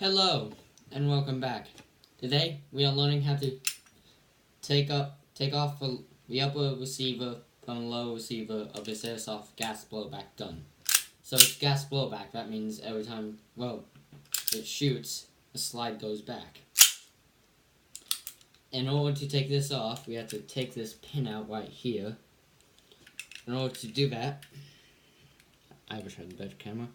Hello and welcome back. Today we are learning how to take off the upper receiver from the lower receiver of this airsoft gas blowback gun. So it's gas blowback. That means every time it shoots, the slide goes back. In order to take this off, we have to take this pin out right here. In order to do that, I wish I had a better camera.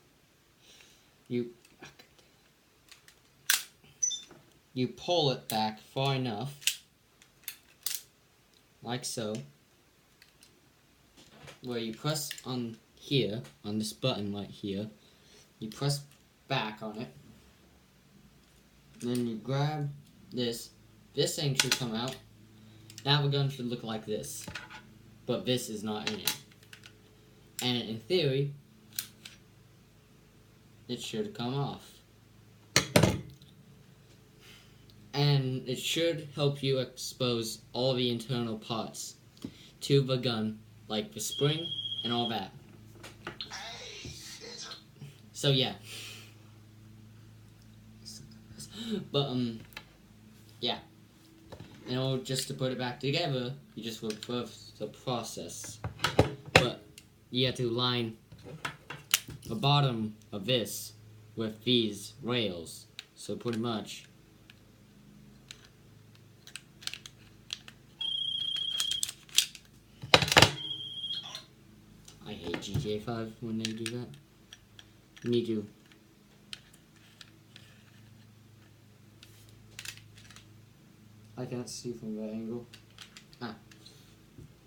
You pull it back far enough, like so, where you press on here, on this button right here, you press back on it, then you grab this thing should come out. Now the gun should look like this, but this is not in it. And in theory, it should come off. And it should help you expose all the internal parts to the gun, like the spring and all that. So yeah. But yeah. In order just to put it back together, you just reverse the process. But you have to line the bottom of this with these rails. So pretty much I hate GTA 5 when they do that. You need to I can't see from that angle.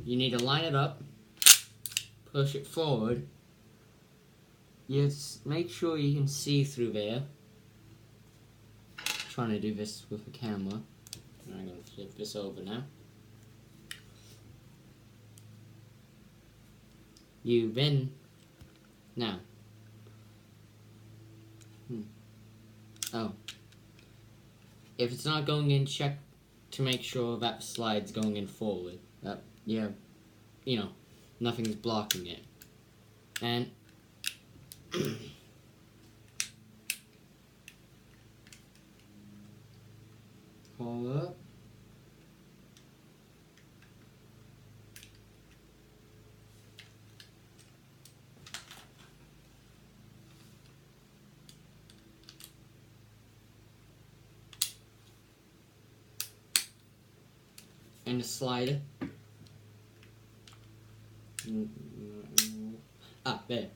You need to line it up, push it forward. You just make sure you can see through there. I'm trying to do this with the camera. I'm going to flip this over now. You then, now, if it's not going in, check to make sure that slide's going in forward. Nothing's blocking it. And pull up. And the slider. There.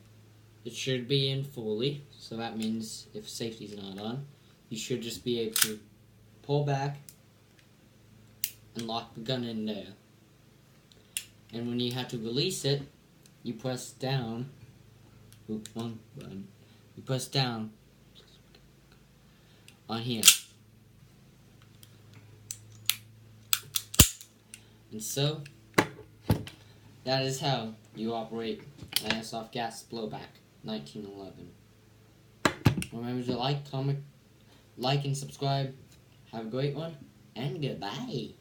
It should be in fully, so that means if safety's not on, you should just be able to pull back and lock the gun in there. And when you have to release it, you press down. One button. You press down on here. And so, that is how you operate an airsoft gas blowback 1911. Remember to like, comment, and subscribe. Have a great one, and goodbye.